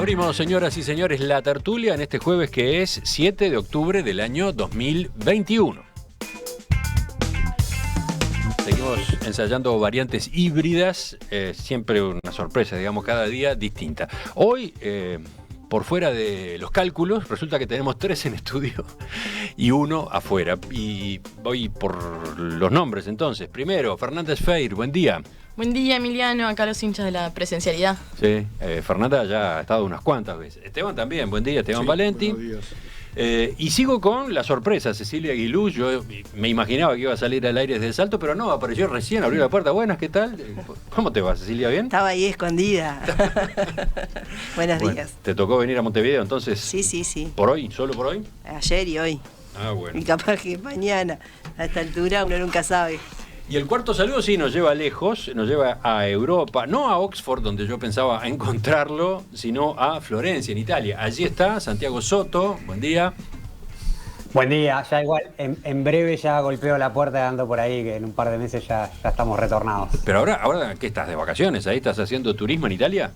Abrimos, señoras y señores, la tertulia en este jueves que es 7 de octubre del año 2021. Seguimos ensayando variantes híbridas, siempre una sorpresa, digamos, cada día distinta. Hoy, por fuera de los cálculos, resulta que tenemos 3 en estudio y 1 afuera. Y voy por los nombres entonces. Primero, Fernández Feir, buen día. Buen día, Emiliano, acá los hinchas de la presencialidad. Sí, Fernanda ya ha estado unas cuantas veces. Esteban también, buen día, Esteban Valenti. Buenos días. Y sigo con la sorpresa, Cecilia Aguilú. Yo me imaginaba que iba a salir al aire desde el Salto, pero no, apareció recién, abrió la puerta. Buenas, ¿qué tal? ¿Cómo te va, Cecilia? ¿Bien? Estaba ahí escondida. Buenos días. ¿Te tocó venir a Montevideo entonces? Sí. ¿Por hoy? ¿Solo por hoy? Ayer y hoy. Ah, bueno. Y capaz que mañana. A esta altura uno nunca sabe. Y el cuarto saludo sí nos lleva lejos, nos lleva a Europa, no a Oxford, donde yo pensaba encontrarlo, sino a Florencia, en Italia. Allí está Santiago Soto, buen día. Buen día, ya igual, en breve ya golpeo la puerta, ando por ahí, que en un par de meses ya estamos retornados. Pero ahora ¿qué estás, de vacaciones? ¿Ahí estás haciendo turismo en Italia?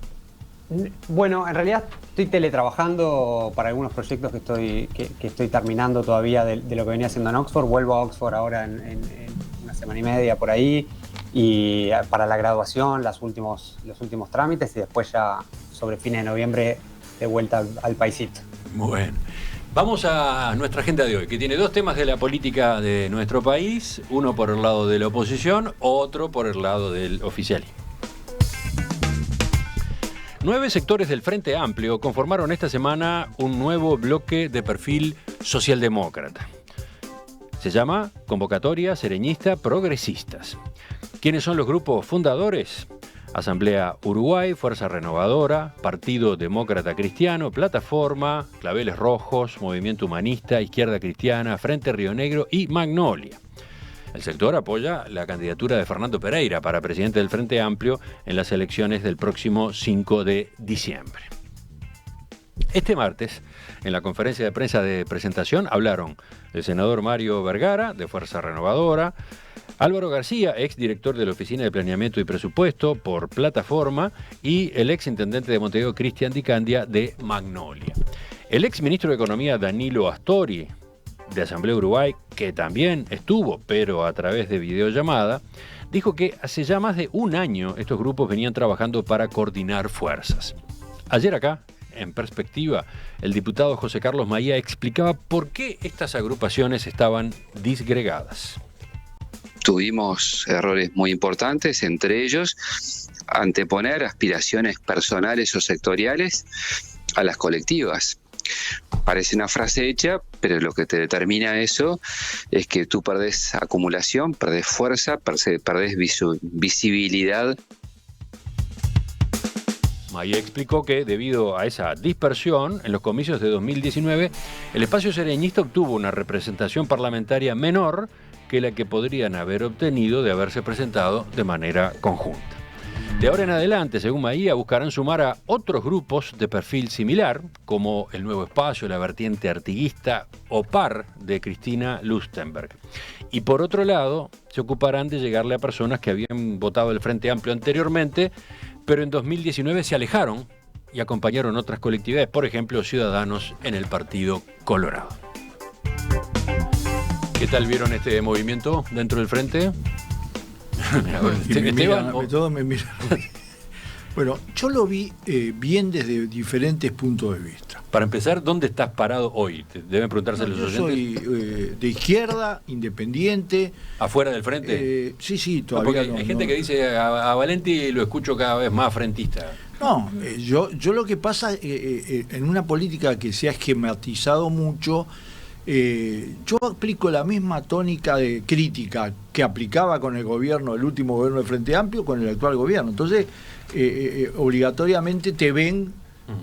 Bueno, en realidad estoy teletrabajando para algunos proyectos que estoy terminando todavía de lo que venía haciendo en Oxford. Vuelvo a Oxford ahora en una semana y media por ahí, y para la graduación los últimos trámites, y después ya sobre fines de noviembre de vuelta al paisito. Bueno, vamos a nuestra agenda de hoy, que tiene 2 temas de la política de nuestro país, uno por el lado de la oposición, otro por el lado del oficialismo. 9 sectores del Frente Amplio conformaron esta semana un nuevo bloque de perfil socialdemócrata. Se llama Convocatoria Sereñista Progresistas. ¿Quiénes son los grupos fundadores? Asamblea Uruguay, Fuerza Renovadora, Partido Demócrata Cristiano, Plataforma, Claveles Rojos, Movimiento Humanista, Izquierda Cristiana, Frente Río Negro y Magnolia. El sector apoya la candidatura de Fernando Pereira para presidente del Frente Amplio en las elecciones del próximo 5 de diciembre. Este martes, en la conferencia de prensa de presentación, hablaron el senador Mario Vergara, de Fuerza Renovadora, Álvaro García, exdirector de la Oficina de Planeamiento y Presupuesto por Plataforma, y el exintendente de Montevideo, Cristian Di Candia, de Magnolia. El exministro de Economía, Danilo Astori, de Asamblea Uruguay, que también estuvo, pero a través de videollamada, dijo que hace ya más de un año estos grupos venían trabajando para coordinar fuerzas. Ayer acá, en Perspectiva, el diputado José Carlos Maía explicaba por qué estas agrupaciones estaban disgregadas. Tuvimos errores muy importantes, entre ellos anteponer aspiraciones personales o sectoriales a las colectivas. Parece una frase hecha, pero lo que te determina eso es que tú perdés acumulación, perdés fuerza, perdés visibilidad. Maía explicó que debido a esa dispersión, en los comicios de 2019, el espacio sereñista obtuvo una representación parlamentaria menor que la que podrían haber obtenido de haberse presentado de manera conjunta. De ahora en adelante, según Maía, buscarán sumar a otros grupos de perfil similar, como el Nuevo Espacio, la vertiente artiguista o PAR de Cristina Lustenberg. Y por otro lado, se ocuparán de llegarle a personas que habían votado el Frente Amplio anteriormente, pero en 2019 se alejaron y acompañaron otras colectividades, por ejemplo, Ciudadanos en el Partido Colorado. ¿Qué tal vieron este movimiento dentro del Frente? Todos me miran. Bueno, yo lo vi bien desde diferentes puntos de vista. Para empezar, ¿dónde estás parado hoy? Deben preguntarse los oyentes. Yo soy de izquierda, independiente. ¿Afuera del Frente? Sí, todavía porque hay gente que dice a Valenti lo escucho cada vez más frentista. No, yo lo que pasa en una política que se ha esquematizado mucho. Yo aplico la misma tónica de crítica que aplicaba con el último gobierno del Frente Amplio, con el actual gobierno. Entonces, obligatoriamente te ven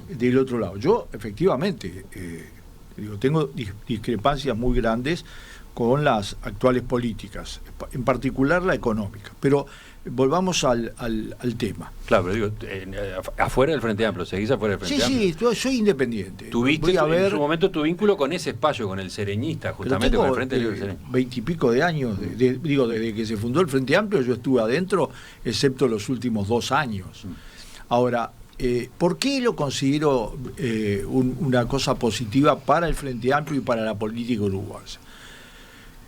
del otro lado. Yo, efectivamente, tengo discrepancias muy grandes con las actuales políticas, en particular la económica. Pero volvamos al tema. Claro, pero digo, afuera del Frente Amplio, ¿seguís afuera del Frente Amplio? Sí, soy independiente. ¿Tuviste en su momento tu vínculo con ese espacio, con el sereñista, justamente con el Frente Libre Sereñista? 20 y pico de años, desde que se fundó el Frente Amplio yo estuve adentro, excepto los últimos 2 años. Ahora, ¿por qué lo considero una cosa positiva para el Frente Amplio y para la política uruguaya?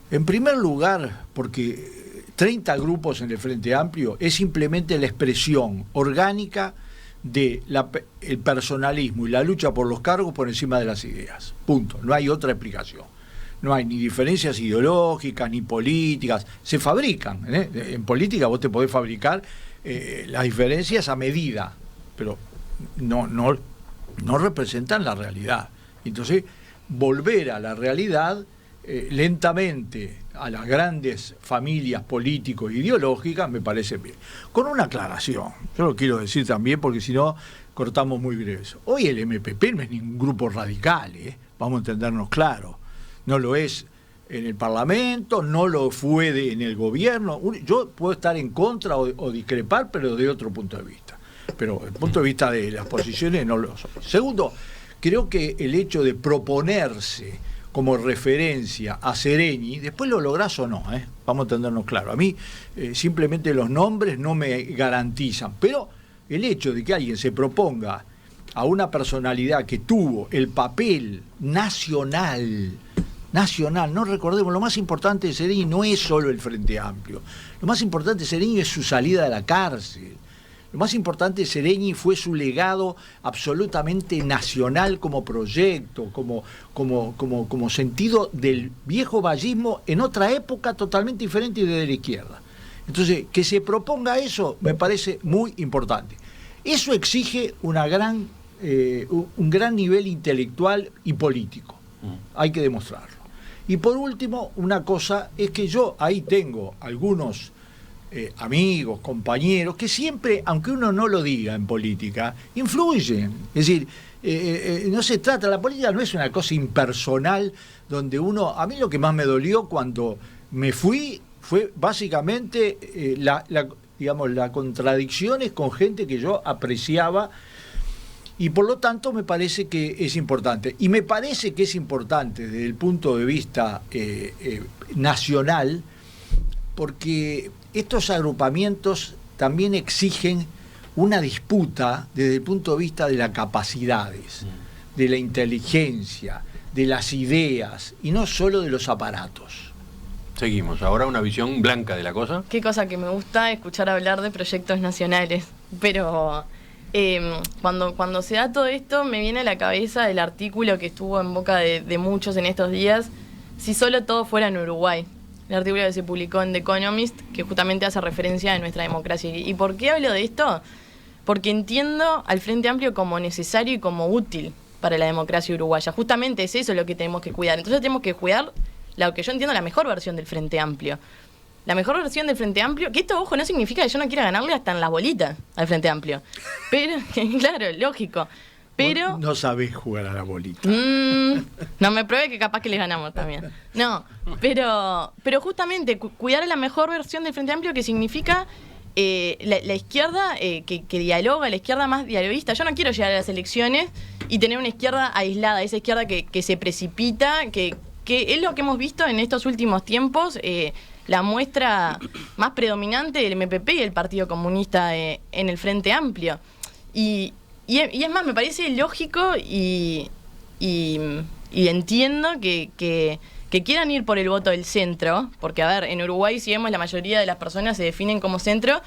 En primer lugar, porque 30 grupos en el Frente Amplio es simplemente la expresión orgánica del personalismo y la lucha por los cargos por encima de las ideas. Punto. No hay otra explicación. No hay ni diferencias ideológicas ni políticas. Se fabrican. En política vos te podés fabricar las diferencias a medida, pero no representan la realidad. Entonces, volver a la realidad lentamente a las grandes familias políticos e ideológicas me parece bien. Con una aclaración, yo lo quiero decir también porque si no cortamos muy breves. Hoy el MPP no es ningún grupo radical, vamos a entendernos claro. No lo es en el Parlamento, no lo fue en el gobierno. Yo puedo estar en contra o discrepar, pero de otro punto de vista. Pero desde el punto de vista de las posiciones no lo son. Segundo, creo que el hecho de proponerse como referencia a Sereñi, después lo lográs o no, vamos a entendernos claro. A mí simplemente los nombres no me garantizan, pero el hecho de que alguien se proponga a una personalidad que tuvo el papel nacional, no recordemos, lo más importante de Sereñi no es solo el Frente Amplio, lo más importante de Sereñi es su salida de la cárcel. Lo más importante de Sereñi fue su legado absolutamente nacional como proyecto, como sentido del viejo vallismo en otra época totalmente diferente y desde la izquierda. Entonces, que se proponga eso me parece muy importante. Eso exige un gran nivel intelectual y político. Hay que demostrarlo. Y por último, una cosa es que yo ahí tengo algunos amigos, compañeros, que siempre, aunque uno no lo diga en política, influyen. Es decir, no se trata, la política no es una cosa impersonal donde uno, a mí lo que más me dolió cuando me fui fue básicamente las contradicciones con gente que yo apreciaba y por lo tanto me parece que es importante. Y me parece que es importante desde el punto de vista nacional, porque estos agrupamientos también exigen una disputa desde el punto de vista de las capacidades, de la inteligencia, de las ideas y no solo de los aparatos. Seguimos, ahora una visión blanca de la cosa. Qué cosa que me gusta escuchar hablar de proyectos nacionales, pero cuando se da todo esto me viene a la cabeza el artículo que estuvo en boca de muchos en estos días, si solo todo fuera en Uruguay. El artículo que se publicó en The Economist, que justamente hace referencia a nuestra democracia. ¿Y por qué hablo de esto? Porque entiendo al Frente Amplio como necesario y como útil para la democracia uruguaya. Justamente es eso lo que tenemos que cuidar. Entonces tenemos que cuidar lo que yo entiendo la mejor versión del Frente Amplio. La mejor versión del Frente Amplio, que esto, ojo, no significa que yo no quiera ganarle hasta en las bolitas al Frente Amplio. Pero, claro, lógico. Pero no sabés jugar a la bolita. No me pruebe que capaz que les ganamos también. No, pero justamente cuidar la mejor versión del Frente Amplio, que significa la izquierda que dialoga, la izquierda más dialoguista. Yo no quiero llegar a las elecciones y tener una izquierda aislada, esa izquierda que se precipita, que es lo que hemos visto en estos últimos tiempos, la muestra más predominante del MPP y el Partido Comunista en el Frente Amplio. Y es más, me parece lógico y entiendo que quieran ir por el voto del centro, porque, a ver, en Uruguay, si vemos, la mayoría de las personas se definen como centro,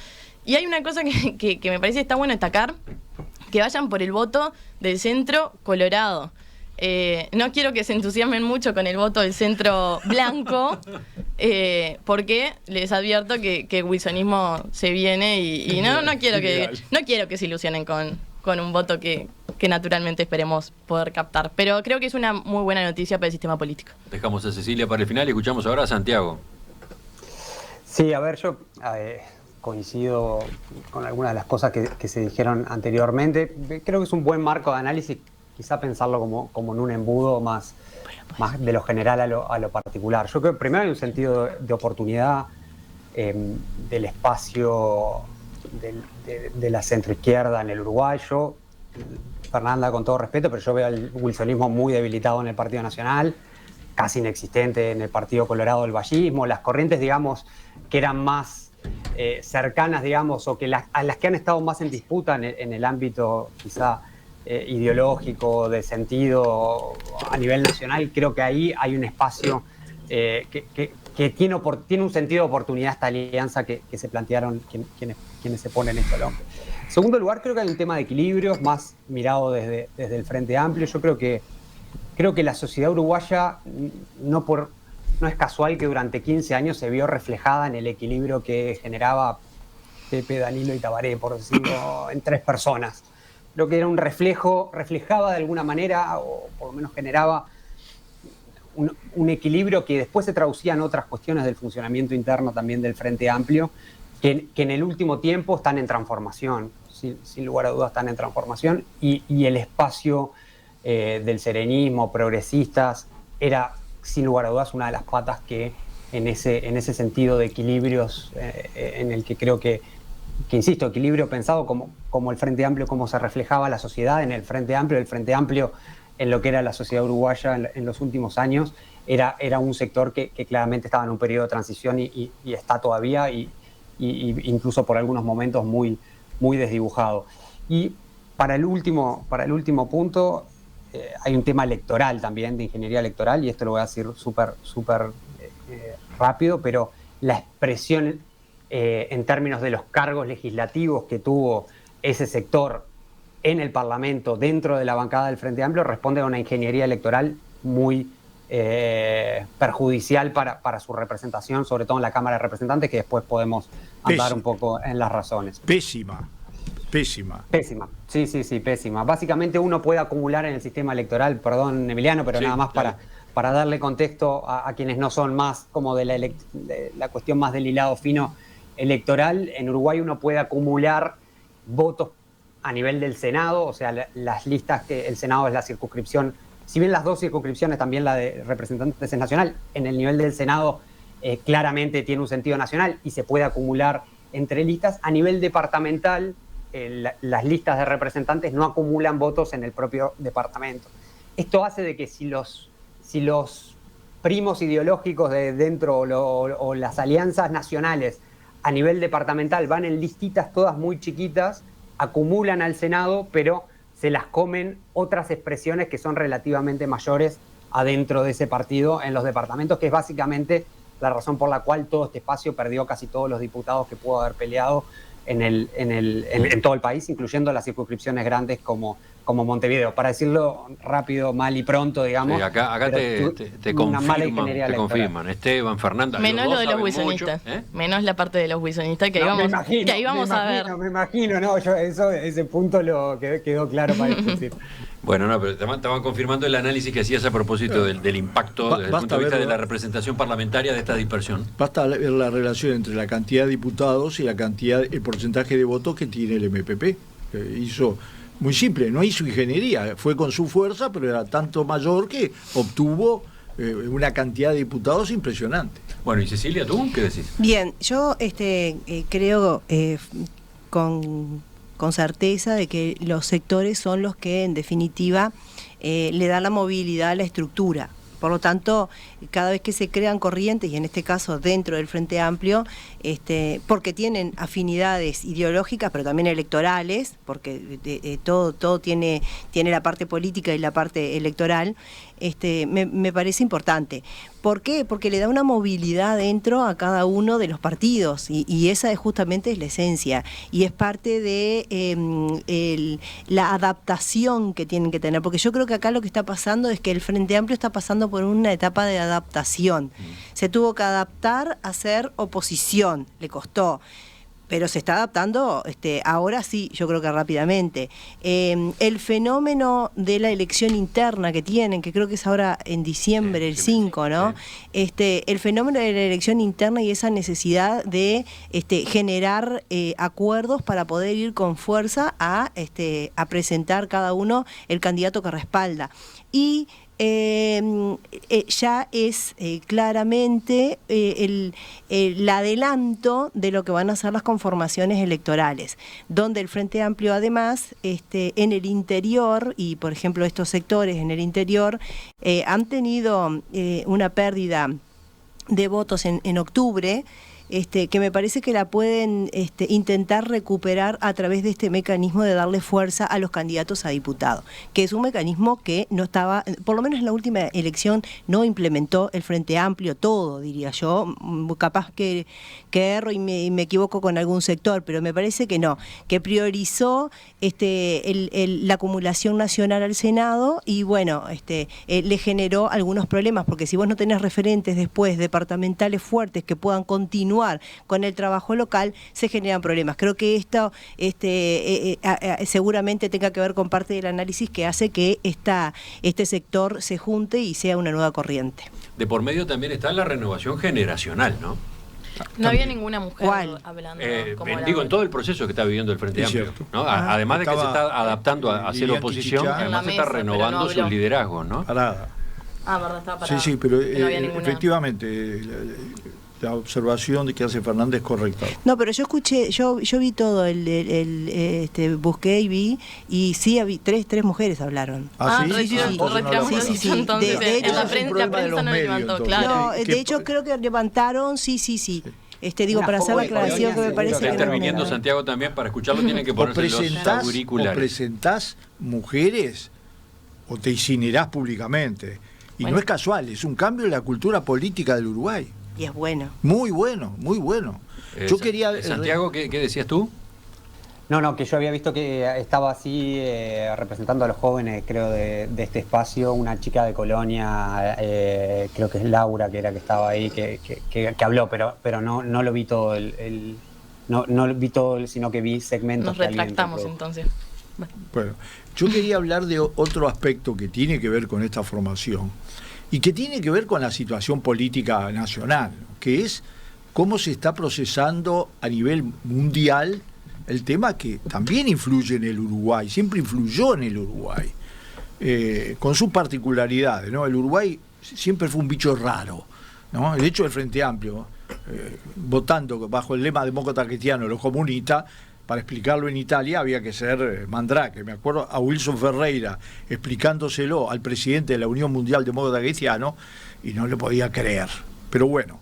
y hay una cosa que me parece está bueno destacar, que vayan por el voto del centro colorado. No quiero que se entusiasmen mucho con el voto del centro blanco, porque les advierto que el wilsonismo se viene y no quiero que se ilusionen con un voto que naturalmente esperemos poder captar. Pero creo que es una muy buena noticia para el sistema político. Dejamos a Cecilia para el final y escuchamos ahora a Santiago. Sí, a ver, yo coincido con algunas de las cosas que se dijeron anteriormente. Creo que es un buen marco de análisis, quizá pensarlo como en un embudo más de lo general a lo particular. Yo creo que primero hay un sentido de oportunidad del espacio de la centroizquierda en el Uruguay. Yo, Fernanda, con todo respeto, pero yo veo el wilsonismo muy debilitado en el Partido Nacional, casi inexistente en el Partido Colorado del vallismo. Las corrientes, digamos, que eran más cercanas, digamos, o que a las que han estado más en disputa en el ámbito quizá ideológico, de sentido a nivel nacional, creo que ahí hay un espacio que tiene un sentido de oportunidad esta alianza que se plantearon quienes se ponen esto al hombro. En segundo lugar, creo que hay un tema de equilibrios más mirado desde el Frente Amplio. Yo creo que la sociedad uruguaya no es casual que durante 15 años se vio reflejada en el equilibrio que generaba Pepe, Danilo y Tabaré, por decirlo, en 3 personas. Creo que era un reflejaba de alguna manera, o por lo menos generaba un equilibrio que después se traducía en otras cuestiones del funcionamiento interno también del Frente Amplio, que en el último tiempo están en transformación, sin lugar a dudas están en transformación, y el espacio del serenismo, progresistas, era sin lugar a dudas una de las patas que en ese sentido de equilibrios, en el que creo que insisto, equilibrio pensado como el Frente Amplio, cómo se reflejaba la sociedad en el Frente Amplio en lo que era la sociedad uruguaya en los últimos años, era un sector que claramente estaba en un periodo de transición y está todavía, y incluso por algunos momentos muy, muy desdibujado. Y para el último punto, hay un tema electoral también, de ingeniería electoral, y esto lo voy a decir súper rápido, pero la expresión en términos de los cargos legislativos que tuvo ese sector en el Parlamento, dentro de la bancada del Frente Amplio, responde a una ingeniería electoral muy perjudicial para su representación, sobre todo en la Cámara de Representantes, que después podemos andar un poco en las razones. Pésima. Sí, pésima. Básicamente uno puede acumular en el sistema electoral, perdón Emiliano, pero sí, nada más para darle contexto a quienes no son más como de la cuestión más del hilado fino electoral. En Uruguay uno puede acumular votos a nivel del Senado, o sea, las listas que el Senado es la circunscripción, si bien las 2 circunscripciones, también la de representantes es nacional, en el nivel del Senado claramente tiene un sentido nacional y se puede acumular entre listas. A nivel departamental, las listas de representantes no acumulan votos en el propio departamento. Esto hace de que si los primos ideológicos de dentro o las alianzas nacionales a nivel departamental van en listitas todas muy chiquitas, acumulan al Senado, pero se las comen otras expresiones que son relativamente mayores adentro de ese partido en los departamentos, que es básicamente la razón por la cual todo este espacio perdió casi todos los diputados que pudo haber peleado en todo el país, incluyendo las circunscripciones grandes como Montevideo. Para decirlo rápido, mal y pronto, digamos. Sí, acá te confirman. Esteban, Fernanda. Menos lo de los wilsonistas. Menos la parte de los wilsonistas que ahí vamos a ver. Me imagino, no, ese punto lo quedó claro para decir. Bueno, no, pero estaban confirmando el análisis que hacías a propósito del impacto desde el punto de vista de la representación parlamentaria de esta dispersión. Basta ver la relación entre la cantidad de diputados y el porcentaje de votos que tiene el MPP. Hizo muy simple, no hizo ingeniería, fue con su fuerza, pero era tanto mayor que obtuvo una cantidad de diputados impresionante. Bueno, y Cecilia, ¿tú qué decís? Bien, yo creo con certeza de que los sectores son los que en definitiva le dan la movilidad a la estructura. Por lo tanto, cada vez que se crean corrientes, y en este caso dentro del Frente Amplio, porque tienen afinidades ideológicas, pero también electorales, porque todo tiene la parte política y la parte electoral, me parece importante. ¿Por qué? Porque le da una movilidad dentro a cada uno de los partidos, y esa justamente es la esencia, y es parte de la adaptación que tienen que tener, porque yo creo que acá lo que está pasando es que el Frente Amplio está pasando por una etapa de adaptación. Se tuvo que adaptar a ser oposición, le costó, pero se está adaptando ahora sí, yo creo que rápidamente. El fenómeno de la elección interna que tienen, que creo que es ahora en diciembre, el 5, ¿no? El fenómeno de la elección interna y esa necesidad de generar acuerdos para poder ir con fuerza a presentar cada uno el candidato que respalda. Y ya es claramente el adelanto de lo que van a ser las conformaciones electorales, donde el Frente Amplio además en el interior, y por ejemplo estos sectores en el interior han tenido una pérdida de votos en octubre, que me parece que la pueden intentar recuperar a través de este mecanismo de darle fuerza a los candidatos a diputados, que es un mecanismo que no estaba, por lo menos en la última elección, no implementó el Frente Amplio todo, diría yo, capaz que erro y me equivoco con algún sector, pero me parece que no, que priorizó la acumulación nacional al Senado y bueno, le generó algunos problemas, porque si vos no tenés referentes después departamentales fuertes que puedan continuar con el trabajo local, se generan problemas. Creo que esto seguramente tenga que ver con parte del análisis que hace que este sector se junte y sea una nueva corriente. De por medio también está la renovación generacional, ¿no? No había ninguna mujer hablando digo, en todo el proceso que está viviendo el Frente Amplio, ¿no? Además de que se está adaptando a hacer oposición, además se está renovando sus liderazgos, ¿no? Parada. Verdad, estaba parada. Sí, pero no había ninguna... efectivamente la observación de que hace Fernández es correcta. No, pero yo escuché, yo vi todo, busqué y vi, y sí, tres mujeres hablaron. Sí. Entonces, de hecho, la prensa no levantó, claro. No, de hecho, creo que levantaron, sí. Digo, para hacer la aclaración que me parece que... Está interviniendo Santiago también, para escucharlo tienen que ponerse los auriculares. O presentás mujeres o te incinerás públicamente. Y no es casual, es un cambio en la cultura política del Uruguay. Y es bueno. Muy bueno, muy bueno. Yo quería... Santiago, ¿qué decías tú? No, que yo había visto que estaba así representando a los jóvenes, creo, de este espacio, una chica de Colonia, creo que es Laura, que estaba ahí, que habló, pero no lo vi todo no lo vi todo, sino que vi segmentos. Nos retractamos entonces. Bueno, yo quería hablar de otro aspecto que tiene que ver con esta formación y que tiene que ver con la situación política nacional, que es cómo se está procesando a nivel mundial el tema que también influye en el Uruguay, siempre influyó en el Uruguay, con sus particularidades, ¿no? El Uruguay siempre fue un bicho raro, ¿no? De hecho, el Frente Amplio, votando bajo el lema demócrata cristiano, los comunistas, para explicarlo en Italia había que ser mandrake. Me acuerdo a Wilson Ferreira explicándoselo al presidente de la Unión Mundial Demócrata Cristiano y no le podía creer. Pero bueno,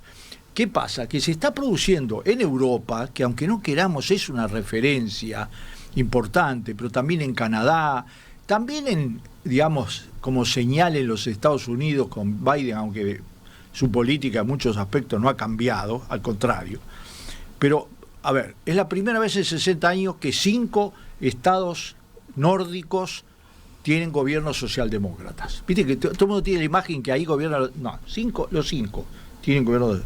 ¿qué pasa? Que se está produciendo en Europa, que aunque no queramos es una referencia importante, pero también en Canadá, también en, digamos, como señal en los Estados Unidos con Biden, aunque su política en muchos aspectos no ha cambiado, al contrario. Pero, a ver, es la primera vez en 60 años que 5 estados nórdicos tienen gobiernos socialdemócratas. Viste que todo el mundo tiene la imagen que ahí gobierna... No, los 5 tienen gobiernos...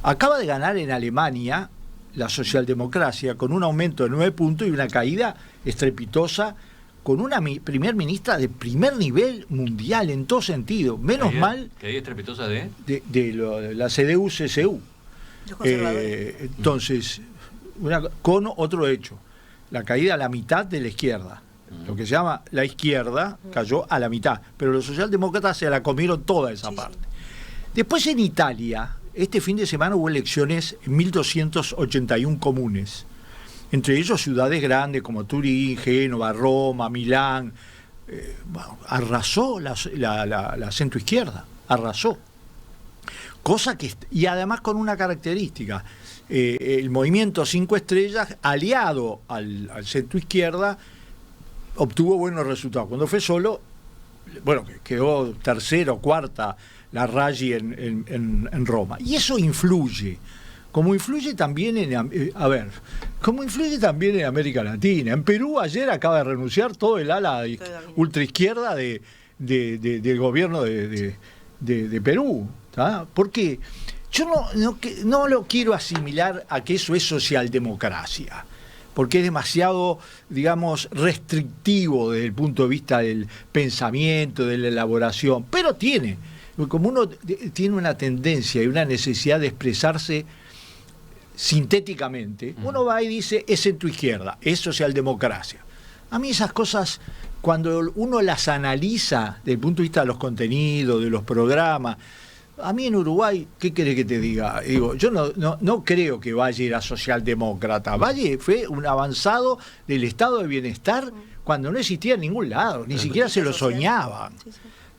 Acaba de ganar en Alemania la socialdemocracia con un aumento de 9 puntos y una caída estrepitosa con una primer ministra de primer nivel mundial en todo sentido. Menos mal... ¿Caída estrepitosa de? De la CDU-CSU. Entonces, con otro hecho, la caída a la mitad de la izquierda. Lo que se llama la izquierda cayó a la mitad, pero los socialdemócratas se la comieron toda esa parte. Después en Italia, este fin de semana hubo elecciones en 1.281 comunes, entre ellos ciudades grandes como Turín, Génova, Roma, Milán. Arrasó la centroizquierda, arrasó. Cosa que, y además con una característica, el movimiento 5 estrellas, aliado al centroizquierda, obtuvo buenos resultados. Cuando fue solo, bueno, quedó tercera o cuarta la Raggi en Roma. Y eso influye, como influye también como influye también en América Latina. En Perú ayer acaba de renunciar todo el ala ultraizquierda del gobierno de Perú. ¿Tá? Porque yo no lo quiero asimilar a que eso es socialdemocracia, porque es demasiado, digamos, restrictivo desde el punto de vista del pensamiento, de la elaboración, pero como uno tiene una tendencia y una necesidad de expresarse sintéticamente, uno va y dice, es centroizquierda, es socialdemocracia. A mí esas cosas, cuando uno las analiza desde el punto de vista de los contenidos, de los programas, a mí en Uruguay, ¿qué querés que te diga? Digo, yo no creo que Valle era socialdemócrata. Valle fue un avanzado del estado de bienestar cuando no existía en ningún lado, ni siquiera se lo soñaban.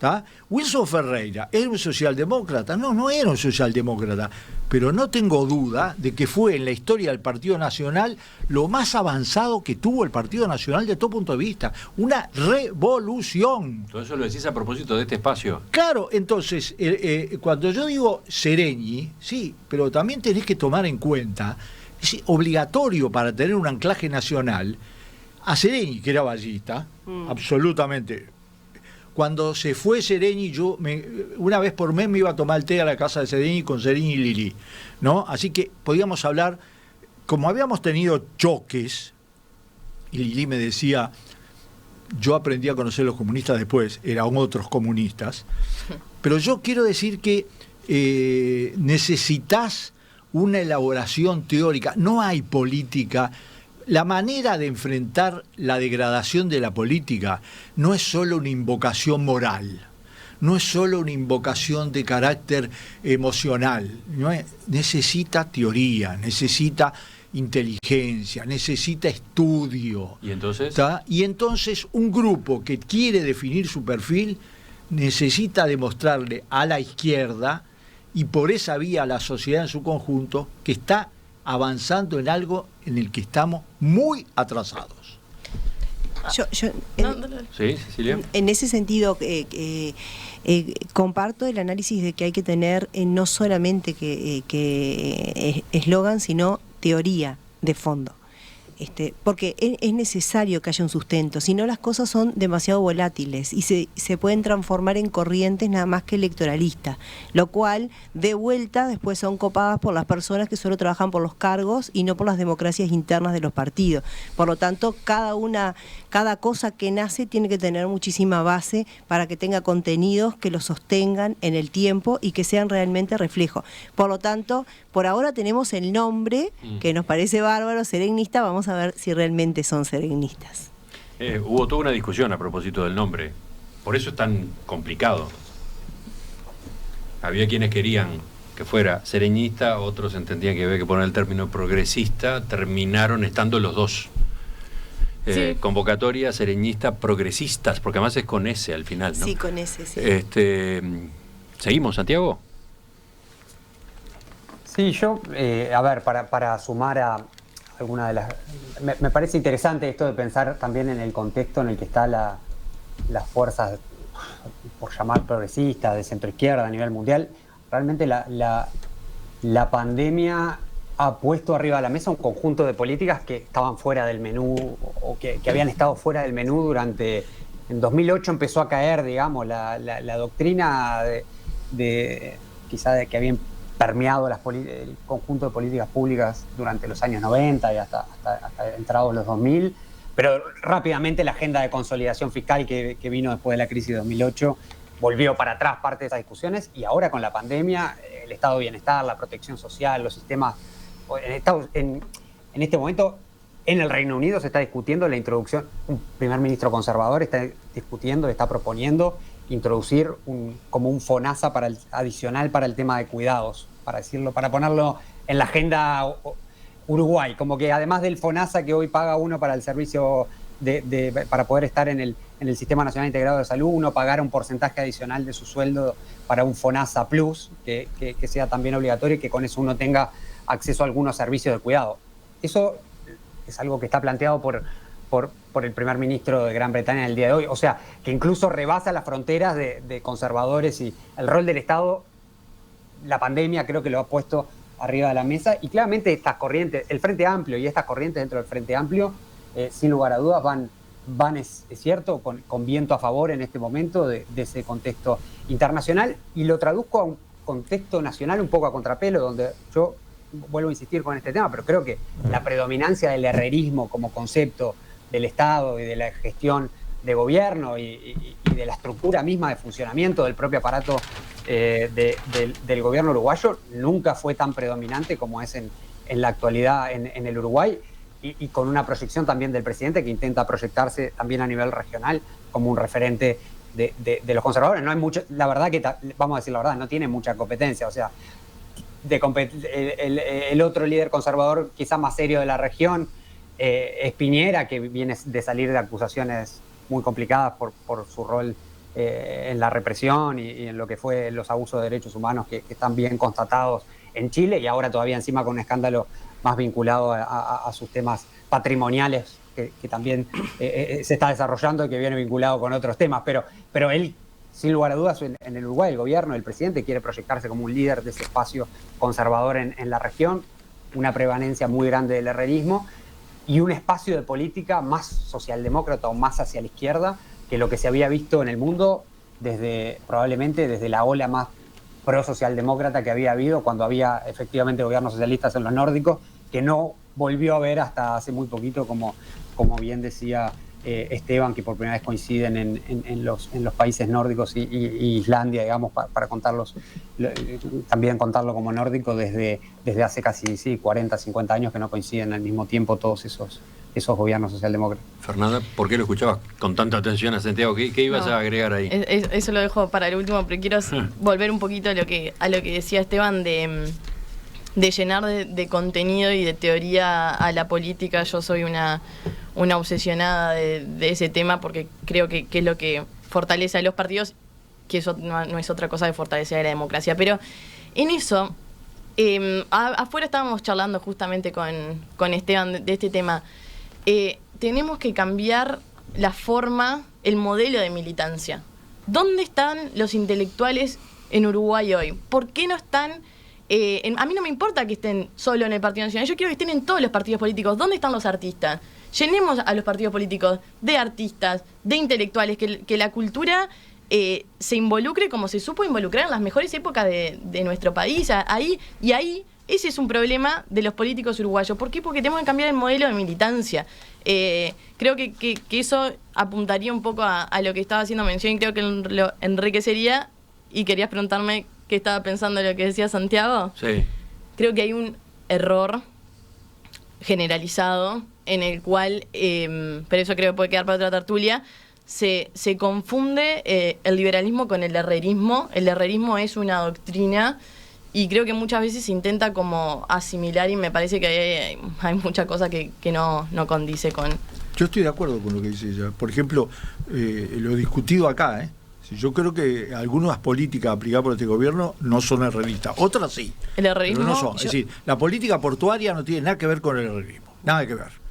¿tá? Wilson Ferreira, ¿era un socialdemócrata? No, no era un socialdemócrata, pero no tengo duda de que fue en la historia del Partido Nacional lo más avanzado que tuvo el Partido Nacional de todo punto de vista. Una revolución. Todo eso lo decís a propósito de este espacio. Claro, entonces, cuando yo digo Seregni, sí, pero también tenés que tomar en cuenta, es obligatorio para tener un anclaje nacional, a Seregni, que era ballista, absolutamente. Cuando se fue Seregni, una vez por mes me iba a tomar el té a la casa de Seregni con Seregni y Lili, ¿no? Así que podíamos hablar, como habíamos tenido choques, y Lili me decía, yo aprendí a conocer a los comunistas después, eran otros comunistas, pero yo quiero decir que necesitas una elaboración teórica, no hay política. La manera de enfrentar la degradación de la política no es solo una invocación moral, no es solo una invocación de carácter emocional, necesita teoría, necesita inteligencia, necesita estudio. ¿Y entonces? ¿Tá? Y entonces un grupo que quiere definir su perfil necesita demostrarle a la izquierda y por esa vía a la sociedad en su conjunto que está avanzando en algo en el que estamos muy atrasados. Sí, Cecilia. En ese sentido, comparto el análisis de que hay que tener no solamente que eslogan, sino teoría de fondo. Porque es necesario que haya un sustento, si no las cosas son demasiado volátiles y se pueden transformar en corrientes nada más que electoralistas, lo cual de vuelta después son copadas por las personas que solo trabajan por los cargos y no por las democracias internas de los partidos. Por lo tanto, cada cosa que nace tiene que tener muchísima base para que tenga contenidos que lo sostengan en el tiempo y que sean realmente reflejo. Por lo tanto, por ahora tenemos el nombre que nos parece bárbaro, seregnista. Vamos a ver si realmente son seregnistas. Hubo toda una discusión a propósito del nombre. Por eso es tan complicado. Había quienes querían que fuera sereñista, otros entendían que había que poner el término progresista. Terminaron estando los dos. Sí. Convocatoria, sereñista, progresistas, porque además es con S al final, ¿no? Sí, con S, sí. ¿Seguimos, Santiago? Sí, yo, a ver, para sumar a alguna de las... Me parece interesante esto de pensar también en el contexto en el que están las fuerzas, por llamar progresistas, de centroizquierda a nivel mundial. Realmente la pandemia ha puesto arriba de la mesa un conjunto de políticas que estaban fuera del menú o que habían estado fuera del menú durante... En 2008 empezó a caer, digamos, la doctrina quizá de que habían permeado el conjunto de políticas públicas durante los años 90 y hasta entrados los 2000, pero rápidamente la agenda de consolidación fiscal que vino después de la crisis de 2008 volvió para atrás parte de esas discusiones, y ahora con la pandemia, el estado de bienestar, la protección social, los sistemas... En este momento, en el Reino Unido se está discutiendo la introducción, un primer ministro conservador está discutiendo, está proponiendo introducir como un FONASA adicional para el tema de cuidados, para decirlo, para ponerlo en la agenda Uruguay, como que además del FONASA que hoy paga uno para el servicio para poder estar en el Sistema Nacional Integrado de Salud, uno pagara un porcentaje adicional de su sueldo para un FONASA Plus, que sea también obligatorio y que con eso uno tenga acceso a algunos servicios de cuidado. Eso es algo que está planteado por el primer ministro de Gran Bretaña en el día de hoy, o sea, que incluso rebasa las fronteras de conservadores y el rol del Estado. La pandemia creo que lo ha puesto arriba de la mesa, y claramente estas corrientes, el Frente Amplio y estas corrientes dentro del Frente Amplio, sin lugar a dudas van es cierto, con viento a favor en este momento de ese contexto internacional, y lo traduzco a un contexto nacional un poco a contrapelo, donde yo vuelvo a insistir con este tema, pero creo que la predominancia del herrerismo como concepto del Estado y de la gestión de gobierno y de la estructura misma de funcionamiento del propio aparato del gobierno uruguayo nunca fue tan predominante como es en la actualidad en el Uruguay, y con una proyección también del presidente que intenta proyectarse también a nivel regional como un referente de los conservadores. No hay mucho, la verdad que, vamos a decir la verdad, no tiene mucha competencia, o sea, el otro líder conservador quizás más serio de la región es Piñera, que viene de salir de acusaciones muy complicadas por su rol en la represión y en lo que fue los abusos de derechos humanos que están bien constatados en Chile, y ahora todavía encima con un escándalo más vinculado a sus temas patrimoniales que también se está desarrollando y que viene vinculado con otros temas, pero él, sin lugar a dudas, en el Uruguay el gobierno, el presidente quiere proyectarse como un líder de ese espacio conservador en la región, una prevalencia muy grande del herrerismo y un espacio de política más socialdemócrata o más hacia la izquierda que lo que se había visto en el mundo probablemente desde la ola más pro-socialdemócrata que había habido cuando había efectivamente gobiernos socialistas en los nórdicos, que no volvió a ver hasta hace muy poquito, como bien decía Esteban, que por primera vez coinciden en los países nórdicos y Islandia, digamos, para contarlos, también contarlo como nórdico desde hace casi 40, 50 años que no coinciden al mismo tiempo todos esos gobiernos socialdemócratas. Fernanda, ¿por qué lo escuchabas con tanta atención a Santiago? ¿Qué ibas a agregar ahí? Eso lo dejo para el último, pero quiero volver un poquito a lo que decía Esteban de llenar de contenido y de teoría a la política. Yo soy una obsesionada de ese tema porque creo que es lo que fortalece a los partidos, que eso no es otra cosa que fortalecer a la democracia. Pero en eso, afuera estábamos charlando justamente con Esteban de este tema. Tenemos que cambiar la forma, el modelo de militancia. ¿Dónde están los intelectuales en Uruguay hoy? ¿Por qué no están? A mí no me importa que estén solo en el Partido Nacional, yo quiero que estén en todos los partidos políticos. ¿Dónde están los artistas? Llenemos a los partidos políticos de artistas, de intelectuales, que la cultura se involucre como se supo involucrar en las mejores épocas de nuestro país. Ahí ese es un problema de los políticos uruguayos. ¿Por qué? Porque tenemos que cambiar el modelo de militancia. Creo que eso apuntaría un poco a lo que estaba haciendo mención y creo que lo enriquecería. Y querías preguntarme qué estaba pensando de lo que decía Santiago. Sí. Creo que hay un error generalizado en el cual, pero eso creo que puede quedar para otra tertulia, se confunde el liberalismo con el herrerismo. El herrerismo es una doctrina y creo que muchas veces se intenta como asimilar y me parece que hay mucha cosa que no condice con... Yo estoy de acuerdo con lo que dice ella. Por ejemplo, lo discutido acá, yo creo que algunas políticas aplicadas por este gobierno no son herreristas, otras sí. El herrerismo... Pero no son. Es decir, la política portuaria no tiene nada que ver con el herrerismo, nada que ver.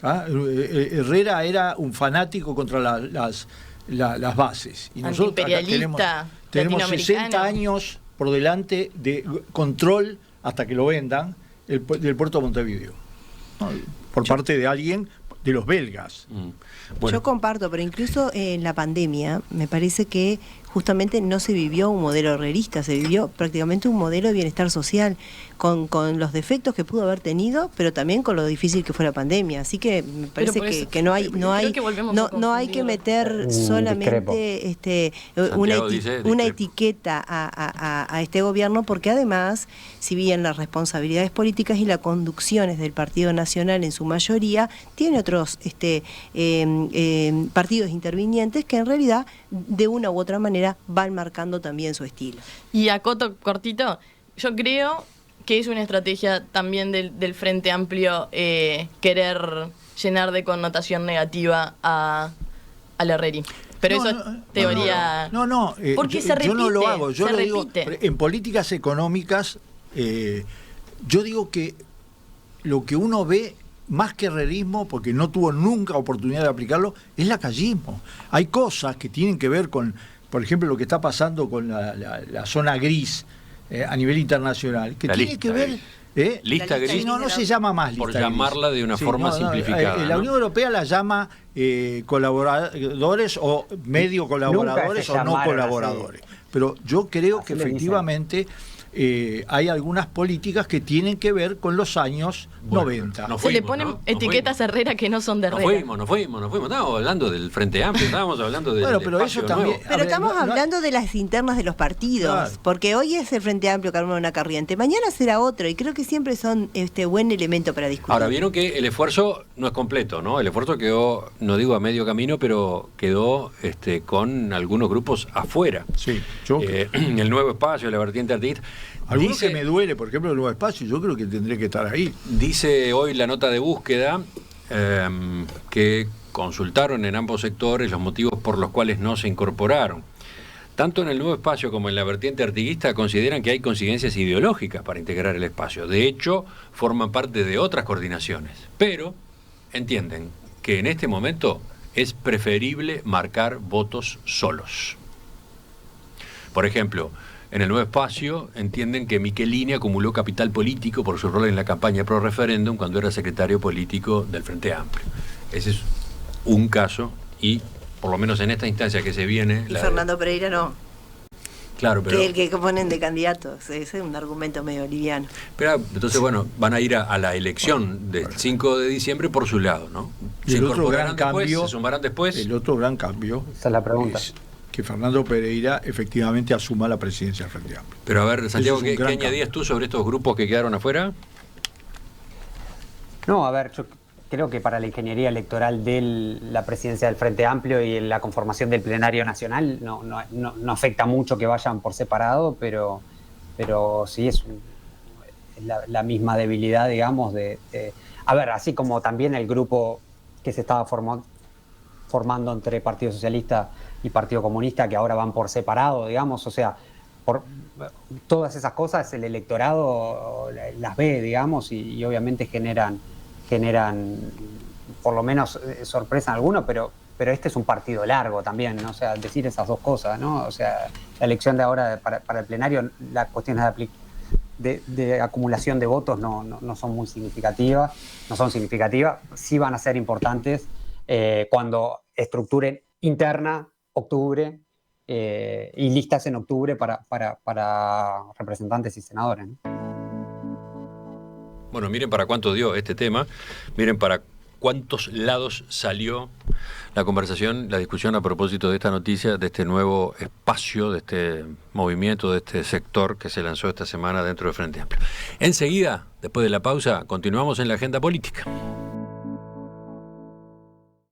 Herrera era un fanático contra las bases. Y nosotros acá tenemos 60 años por delante de control hasta que lo vendan del puerto de Montevideo, ¿no? Por parte de alguien de los belgas. Bueno. Yo comparto, pero incluso en la pandemia me parece que justamente no se vivió un modelo herrerista, se vivió prácticamente un modelo de bienestar social, con los defectos que pudo haber tenido, pero también con lo difícil que fue la pandemia. Así que me parece que no hay que meter solamente una etiqueta a este gobierno, porque además, si bien las responsabilidades políticas y las conducciones del Partido Nacional en su mayoría, tiene otros partidos intervinientes que en realidad de una u otra manera van marcando también su estilo. Y acoto cortito, yo creo que es una estrategia también del Frente Amplio querer llenar de connotación negativa al herrerismo. Pero eso es teoría... porque se repite, yo no lo hago, yo se lo digo, repite. En políticas económicas, yo digo que lo que uno ve más que herrerismo, porque no tuvo nunca oportunidad de aplicarlo, es lacayismo. Hay cosas que tienen que ver con, por ejemplo, lo que está pasando con la zona gris a nivel internacional, que tiene que ver... Lista gris. No se llama más lista por gris. Llamarla de una forma simplificada. La Unión Europea la llama colaboradores o medio colaboradores o no colaboradores. Pero yo creo que efectivamente... hay algunas políticas que tienen que ver con los años 90. Se le ponen etiquetas Herrera que no son de Herrera. Nos fuimos. Estábamos hablando del Frente Amplio, estábamos hablando del pero eso también. Nuevo. Pero estamos hablando de las internas de los partidos, claro. Porque hoy es el Frente Amplio que arma una corriente, mañana será otro, y creo que siempre son buen elemento para discutir. Ahora, vieron que el esfuerzo no es completo, ¿no? El esfuerzo quedó, no digo a medio camino, pero quedó con algunos grupos afuera. Sí, el Nuevo Espacio, la vertiente artista. Algunos que me duele, por ejemplo, el Nuevo Espacio, yo creo que tendré que estar ahí. Dice hoy la nota de búsqueda que consultaron en ambos sectores los motivos por los cuales no se incorporaron. Tanto en el nuevo espacio como en la vertiente artiguista consideran que hay coincidencias ideológicas para integrar el espacio. De hecho, forman parte de otras coordinaciones. Pero entienden que en este momento es preferible marcar votos solos. Por ejemplo, en el nuevo espacio entienden que Michelini acumuló capital político por su rol en la campaña pro referéndum cuando era secretario político del Frente Amplio. Ese es un caso y por lo menos en esta instancia que se viene... Y Fernando Pereira no. Claro, pero... Que el que ponen de candidatos, ese es un argumento medio liviano. Pero entonces, bueno, van a ir a la elección del 5 de diciembre por su lado, ¿no? Se incorporarán después, se sumarán después. El otro gran cambio... Esa es la pregunta. Es que Fernando Pereira efectivamente asuma la presidencia del Frente Amplio. Pero a ver, Santiago, ¿qué añadías tú sobre estos grupos que quedaron afuera? No, a ver, yo creo que para la ingeniería electoral de la presidencia del Frente Amplio y la conformación del plenario nacional no afecta mucho que vayan por separado, pero sí es la misma debilidad, digamos, a ver, así como también el grupo que se estaba formando entre Partido Socialista y Partido Comunista, que ahora van por separado, digamos, o sea, por todas esas cosas el electorado las ve, digamos, y obviamente generan por lo menos sorpresa en algunos, pero este es un partido largo también, ¿no? O sea, decir esas dos cosas, ¿no? O sea, la elección de ahora para el plenario, las cuestiones de acumulación de votos no son muy significativas, sí van a ser importantes cuando estructuren interna octubre y listas en octubre para representantes y senadores, ¿no? Bueno, miren para cuánto dio este tema, miren para cuántos lados salió la conversación, la discusión a propósito de esta noticia, de este nuevo espacio, de este movimiento, de este sector que se lanzó esta semana dentro del Frente Amplio. Enseguida, después de la pausa, continuamos en la agenda política.